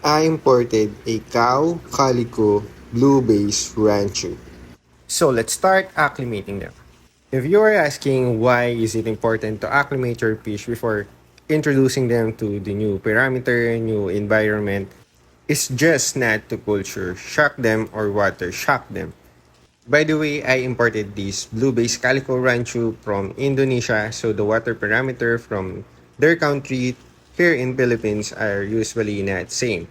I imported a cow calico blue base ranchu. So let's start acclimating them. If you are asking why is it important to acclimate your fish before introducing them to the new parameter, new environment, it's just not to culture shock them or water shock them. By the way, I imported this blue base calico ranchu from Indonesia, so the water parameter from their country here in Philippines are usually not same.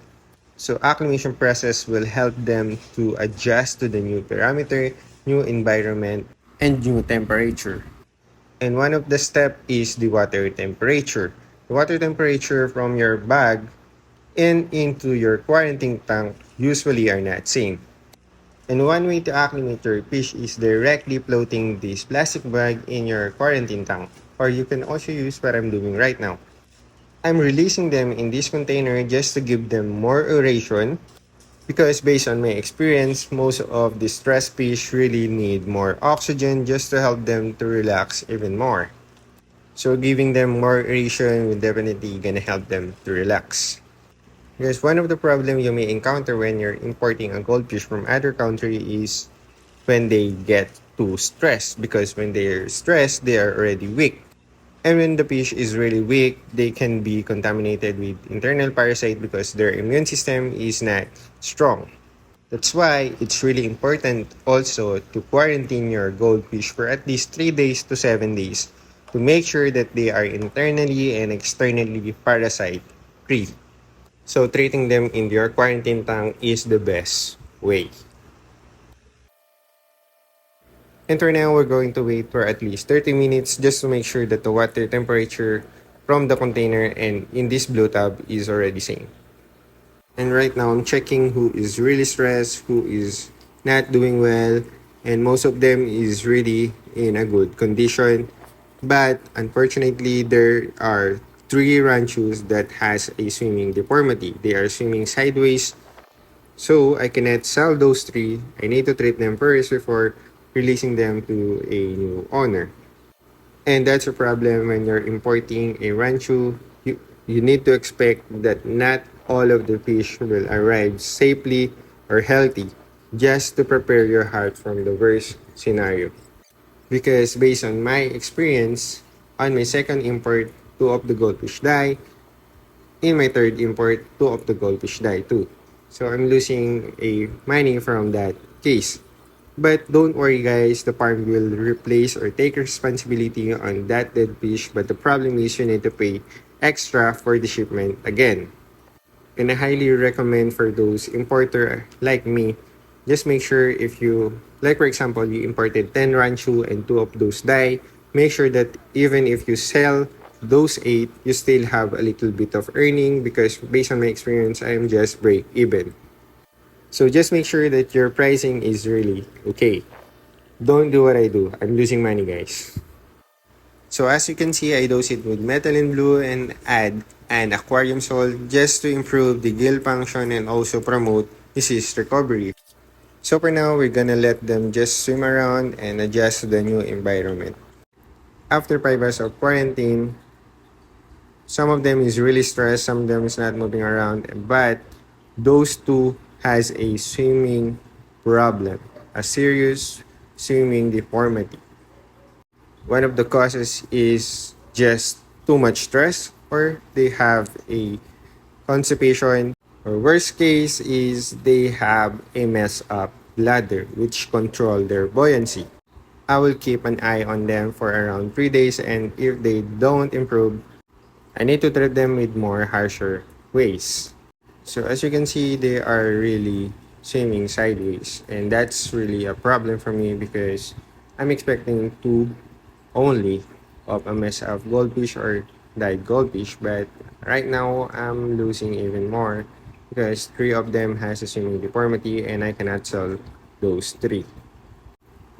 So acclimation process will help them to adjust to the new parameter, new environment, and new temperature. And one of the step is the water temperature. The water temperature from your bag and into your quarantine tank usually are not same. And one way to acclimate your fish is directly floating this plastic bag in your quarantine tank. Or you can also use what I'm doing right now. I'm releasing them in this container just to give them more aeration because based on my experience, most of the stressed fish really need more oxygen just to help them to relax even more. So giving them more aeration will definitely gonna help them to relax. Because one of the problems you may encounter when you're importing a goldfish from other country is when they get too stressed because when they're stressed, they are already weak. And when the fish is really weak, they can be contaminated with internal parasite because their immune system is not strong. That's why it's really important also to quarantine your goldfish for at least 3 days to 7 days to make sure that they are internally and externally parasite free. So treating them in your quarantine tank is the best way. And for now, we're going to wait for at least 30 minutes just to make sure that the water temperature from the container and in this blue tub is already same. And right now, I'm checking who is really stressed, who is not doing well, and most of them is really in a good condition. But unfortunately, there are three ranchos that has a swimming deformity. They are swimming sideways, so I cannot sell those three. I need to treat them first before releasing them to a new owner. And that's a problem when you're importing a rancho. You need to expect that not all of the fish will arrive safely or healthy just to prepare your heart from the worst scenario. Because based on my experience, on my second import, two of the goldfish die. In my third import, two of the goldfish die too. So I'm losing a money from that case. But don't worry guys, the farm will replace or take responsibility on that dead fish, but the problem is you need to pay extra for the shipment again. And I highly recommend for those importer like me, just make sure if you, like for example, you imported 10 ranchu and 2 of those die, make sure that even if you sell those 8, you still have a little bit of earning because based on my experience, I am just break even. So just make sure that your pricing is really okay. Don't do what I do. I'm losing money, guys. So as you can see, I dose it with methylene blue and add an aquarium salt just to improve the gill function and also promote disease recovery. So for now, we're gonna let them just swim around and adjust to the new environment. After 5 hours of quarantine, some of them is really stressed, some of them is not moving around, but those two has a swimming problem, a serious swimming deformity. One of the causes is just too much stress or they have a constipation or worst case is they have a mess up bladder which control their buoyancy. I will keep an eye on them for around 3 days and if they don't improve, I need to treat them with more harsher ways. So as you can see, they are really swimming sideways and that's really a problem for me because I'm expecting two only of a mess of goldfish or died goldfish, but right now I'm losing even more because 3 of them has a swimming deformity and I cannot sell those 3.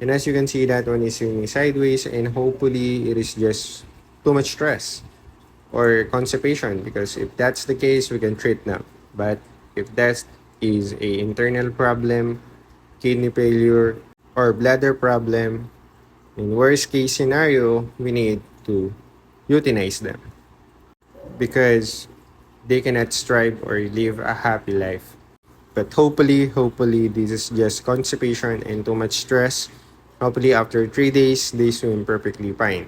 And as you can see, that one is swimming sideways and hopefully it is just too much stress or constipation because if that's the case, we can treat them. But if that is a internal problem, kidney failure, or bladder problem, in worst case scenario, we need to euthanize them because they cannot strive or live a happy life. But hopefully, this is just constipation and too much stress. Hopefully, after 3 days, they swim perfectly fine.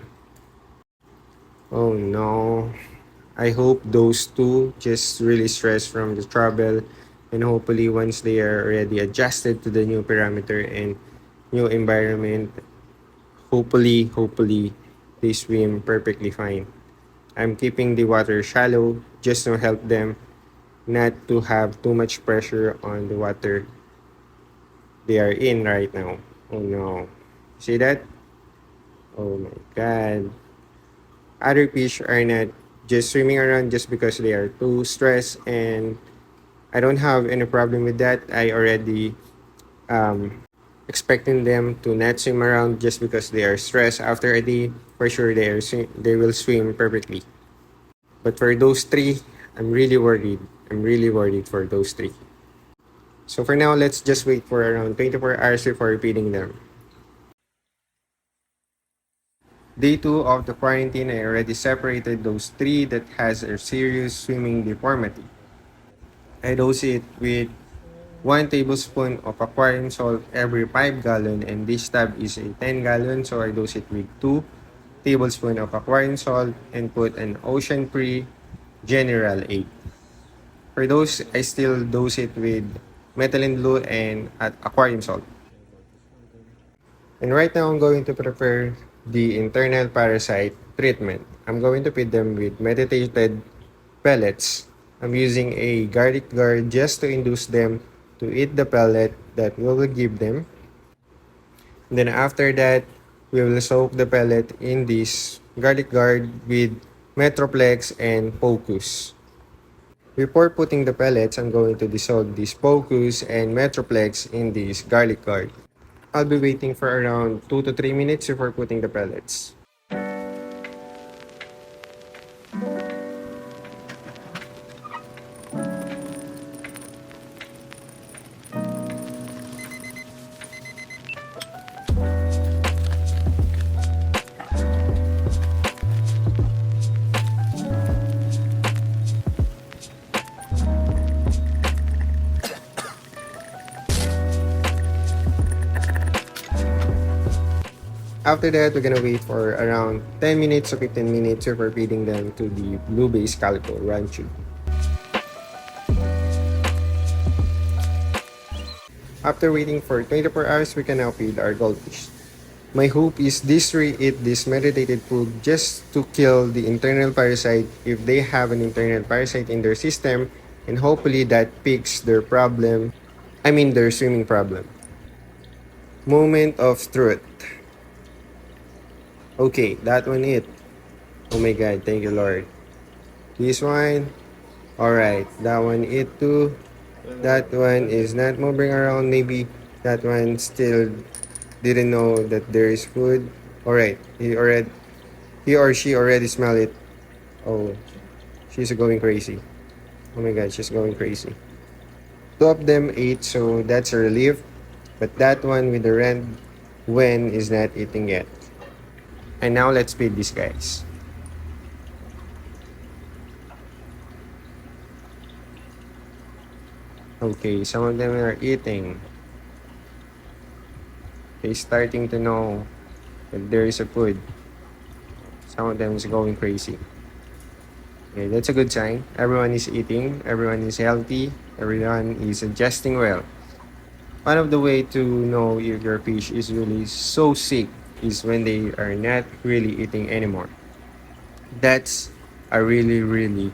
Oh no. I hope those two just really stress from the travel, and hopefully once they are already adjusted to the new parameter and new environment, hopefully they swim perfectly fine. I'm keeping the water shallow just to help them not to have too much pressure on the water they are in right now. Oh no. See that? Oh my god. Other fish are not just swimming around just because they are too stressed, and I don't have any problem with that. I already expecting them to not swim around just because they are stressed after a day. For sure they will swim perfectly. But for those three, I'm really worried. I'm really worried for those three. So for now, let's just wait for around 24 hours before feeding them. Day 2 of the quarantine, I already separated those three that has a serious swimming deformity. I dose it with 1 tablespoon of aquarium salt every 5 gallon, and this tub is a 10 gallon, so I dose it with 2 tablespoons of aquarium salt and put an ocean-free General 8. For those, I still dose it with methylene blue and at aquarium salt. And right now, I'm going to prepare the internal parasite treatment. I'm going to feed them with medicated pellets. I'm using a garlic guard just to induce them to eat the pellet that we will give them. Then after that, we will soak the pellet in this garlic guard with Metroplex and Focus. Before putting the pellets, I'm going to dissolve this Focus and Metroplex in this garlic guard. I'll be waiting for around 2 to 3 minutes before putting the pellets. After that, we're gonna wait for around 10 minutes to 15 minutes before feeding them to the blue-based calico ranchu. After waiting for 24 hours, we can now feed our goldfish. My hope is these three eat this medicated food just to kill the internal parasite if they have an internal parasite in their system, and hopefully that fix their problem. I mean their swimming problem. Moment of truth. Okay, that one it. Oh my god, thank you Lord. This one. Alright, that one it too. That one is not moving around. Maybe that one still didn't know that there is food. Alright, he or she already smell it. Oh, she's going crazy. Oh my god, she's going crazy. Two of them ate, so that's a relief. But that one with the red wen is not eating yet. And now let's feed these guys. Okay, some of them are eating. They're starting to know that there is a food. Some of them is going crazy. Okay, that's a good sign. Everyone is eating, everyone is healthy, everyone is adjusting well. One of the way to know if your fish is really so sick is when they are not really eating anymore. That's a really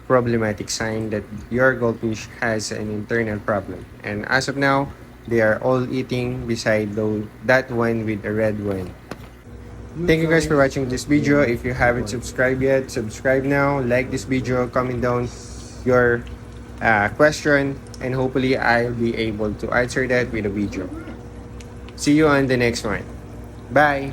problematic sign that your goldfish has an internal problem. And as of now, they are all eating beside that one with the red one. Thank you guys for watching this video. If you haven't subscribed yet, subscribe now. Like this video, comment down your question, and hopefully I'll be able to answer that with a video. See you on the next one. Bye!